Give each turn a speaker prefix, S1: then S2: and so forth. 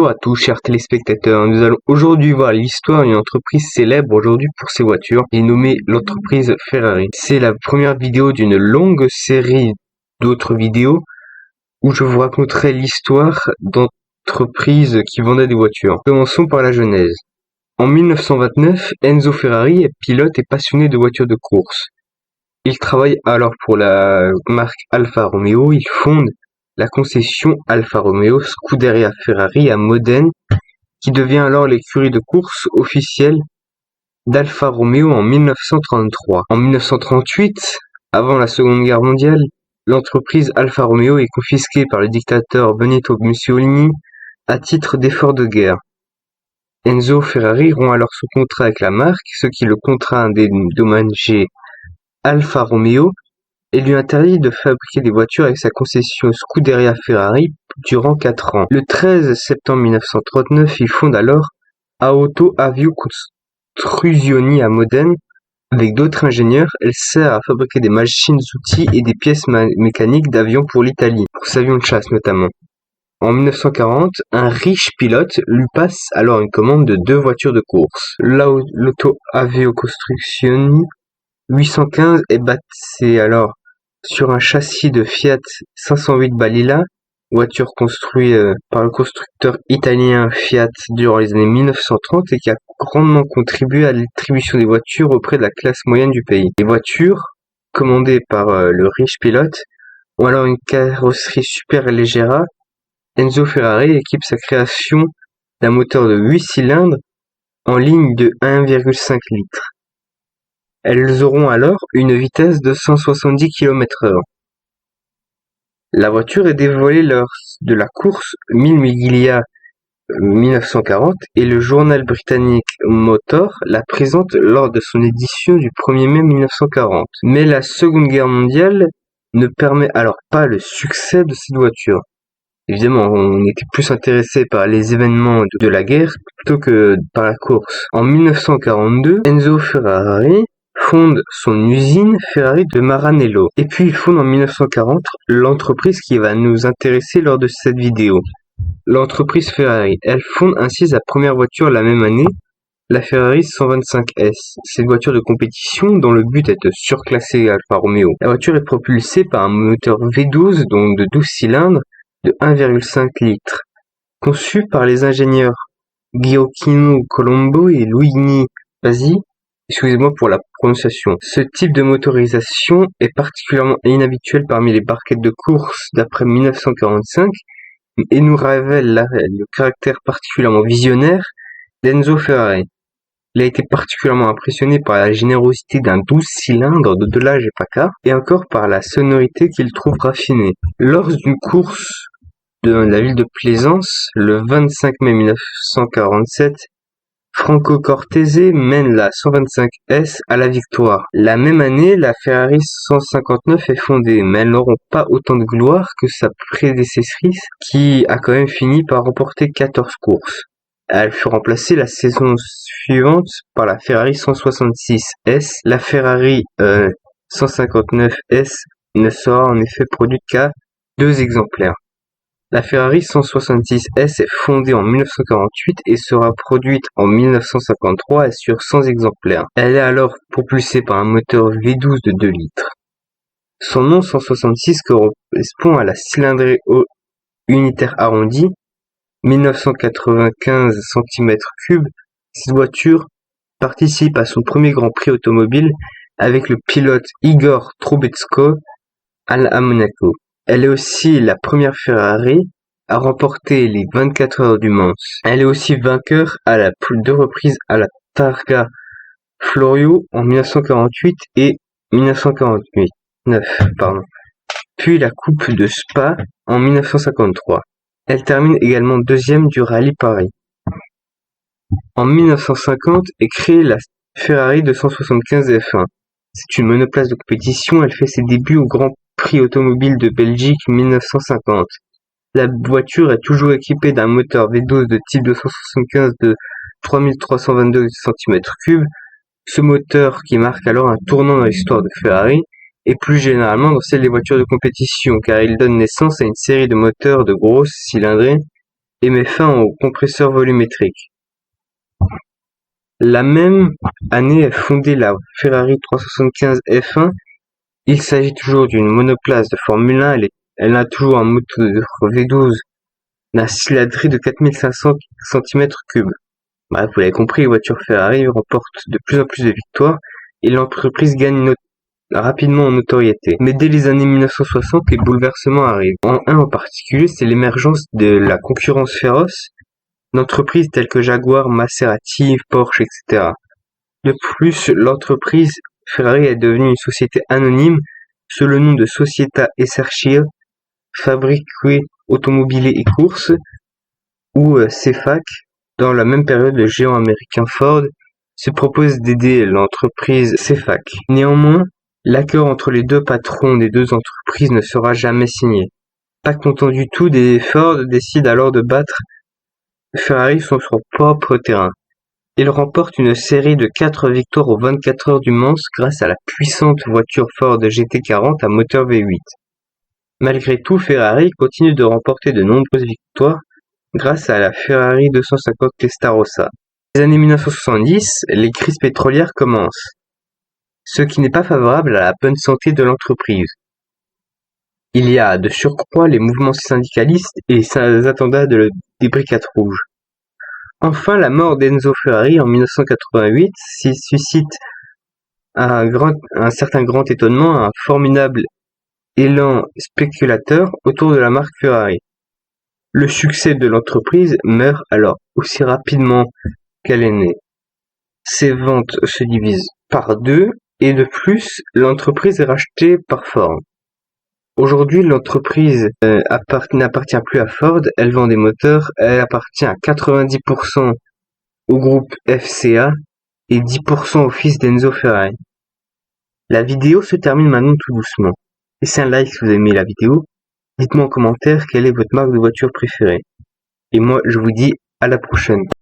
S1: Bonjour à tous chers téléspectateurs, nous allons aujourd'hui voir l'histoire d'une entreprise célèbre aujourd'hui pour ses voitures, et nommée l'entreprise Ferrari. C'est la première vidéo d'une longue série d'autres vidéos où je vous raconterai l'histoire d'entreprises qui vendaient des voitures. Commençons par la genèse. En 1929, Enzo Ferrari est pilote et passionné de voitures de course. Il travaille alors pour la marque Alfa Romeo, il fonde la concession Alfa Romeo Scuderia Ferrari à Modène, qui devient alors l'écurie de course officielle d'Alfa Romeo en 1933. En 1938, avant la Seconde Guerre mondiale, l'entreprise Alfa Romeo est confisquée par le dictateur Benito Mussolini à titre d'effort de guerre. Enzo Ferrari rompt alors son contrat avec la marque, ce qui le contraint à dédommager Alfa Romeo et lui interdit de fabriquer des voitures avec sa concession Scuderia Ferrari durant 4 ans. Le 13 septembre 1939, il fonde alors Auto Avio Costruzioni à Modène. Avec d'autres ingénieurs, elle sert à fabriquer des machines-outils et des pièces mécaniques d'avions pour l'Italie, pour ses avions de chasse notamment. En 1940, un riche pilote lui passe alors une commande de 2 voitures de course. L'Auto Avio Costruzioni 815 est bâtie alors sur un châssis de Fiat 508 Balilla, voiture construite par le constructeur italien Fiat durant les années 1930 et qui a grandement contribué à la distribution des voitures auprès de la classe moyenne du pays. Les voitures, commandées par le riche pilote, ont alors une carrosserie Superleggera. Enzo Ferrari équipe sa création d'un moteur de 8 cylindres en ligne de 1,5 litres. Elles auront alors une vitesse de 170 km/h. La voiture est dévoilée lors de la course 1000 Miglia 1940 et le journal britannique Motor la présente lors de son édition du 1er mai 1940. Mais la Seconde Guerre mondiale ne permet alors pas le succès de cette voiture. Évidemment, on était plus intéressé par les événements de la guerre plutôt que par la course. En 1942, Enzo Ferrari fonde son usine Ferrari de Maranello. Et puis il fonde en 1940 l'entreprise qui va nous intéresser lors de cette vidéo. L'entreprise Ferrari, elle fonde ainsi sa première voiture la même année, la Ferrari 125S. C'est une voiture de compétition dont le but est de surclasser Alfa Romeo. La voiture est propulsée par un moteur V12, donc de 12 cylindres, de 1,5 litres. Conçu par les ingénieurs Gioacchino Colombo et Luigi Pazzi, excusez-moi pour la prononciation. Ce type de motorisation est particulièrement inhabituel parmi les barquettes de course d'après 1945 et nous révèle le caractère particulièrement visionnaire d'Enzo Ferrari. Il a été particulièrement impressionné par la générosité d'un 12 cylindres de Delage et Packard et encore par la sonorité qu'il trouve raffinée. Lors d'une course de la ville de Plaisance, le 25 mai 1947, Franco Cortese mène la 125S à la victoire. La même année, la Ferrari 159 est fondée, mais elles n'auront pas autant de gloire que sa prédécessrice, qui a quand même fini par remporter 14 courses. Elle fut remplacée la saison suivante par la Ferrari 166S. La Ferrari 159S ne sera en effet produite qu'à 2 exemplaires. La Ferrari 166S est fondée en 1948 et sera produite en 1953 sur 100 exemplaires. Elle est alors propulsée par un moteur V12 de 2 litres. Son nom 166 correspond à la cylindrée unitaire arrondie, 1995 cm3. Cette voiture participe à son premier Grand Prix automobile avec le pilote Igor Trubetskoy à Monaco. Elle est aussi la première Ferrari à remporter les 24 heures du Mans. Elle est aussi vainqueur à 2 reprises à la Targa Florio en 1948 et 1949, puis la Coupe de Spa en 1953. Elle termine également 2e du Rallye Paris. En 1950 est créée la Ferrari 275 F1. C'est une monoplace de compétition, elle fait ses débuts au Grand Prix automobile de Belgique 1950. La voiture est toujours équipée d'un moteur V12 de type 275 de 3322 cm3. Ce moteur qui marque alors un tournant dans l'histoire de Ferrari et plus généralement dans celle des voitures de compétition car il donne naissance à une série de moteurs de grosse cylindrée et met fin au compresseur volumétrique. La même année est fondée la Ferrari 375 F1. Il s'agit toujours d'une monoplace de Formule 1, elle a toujours un moteur V12 d'un cylindrée de 4500 cm3. Bref, vous l'avez compris, les voitures Ferrari remportent de plus en plus de victoires et l'entreprise gagne rapidement en notoriété. Mais dès les années 1960, les bouleversements arrivent. En particulier, c'est l'émergence de la concurrence féroce d'entreprises telles que Jaguar, Maserati, Porsche, etc. De plus, l'entreprise Ferrari est devenue une société anonyme sous le nom de Società Esercito Fabbriche Automobili e Corse, ou CEFAC. Dans la même période, le géant américain Ford se propose d'aider l'entreprise CEFAC. Néanmoins, l'accord entre les deux patrons des deux entreprises ne sera jamais signé. Pas content du tout, Ford décide alors de battre Ferrari sur son propre terrain. Il remporte une série de 4 victoires aux 24 heures du Mans grâce à la puissante voiture Ford GT40 à moteur V8. Malgré tout, Ferrari continue de remporter de nombreuses victoires grâce à la Ferrari 250 Testarossa. Dans les années 1970, les crises pétrolières commencent, ce qui n'est pas favorable à la bonne santé de l'entreprise. Il y a de surcroît les mouvements syndicalistes et les attentats des Brigades rouges. Enfin, la mort d'Enzo Ferrari en 1988 suscite un certain grand étonnement, un formidable élan spéculateur autour de la marque Ferrari. Le succès de l'entreprise meurt alors aussi rapidement qu'elle est née. Ses ventes se divisent par 2 et de plus, l'entreprise est rachetée par Ford. Aujourd'hui, l'entreprise n'appartient plus à Ford, elle vend des moteurs, elle appartient à 90% au groupe FCA et 10% au fils d'Enzo Ferrari. La vidéo se termine maintenant tout doucement. Laissez un like si vous avez aimé la vidéo. Dites-moi en commentaire quelle est votre marque de voiture préférée. Et moi, je vous dis à la prochaine.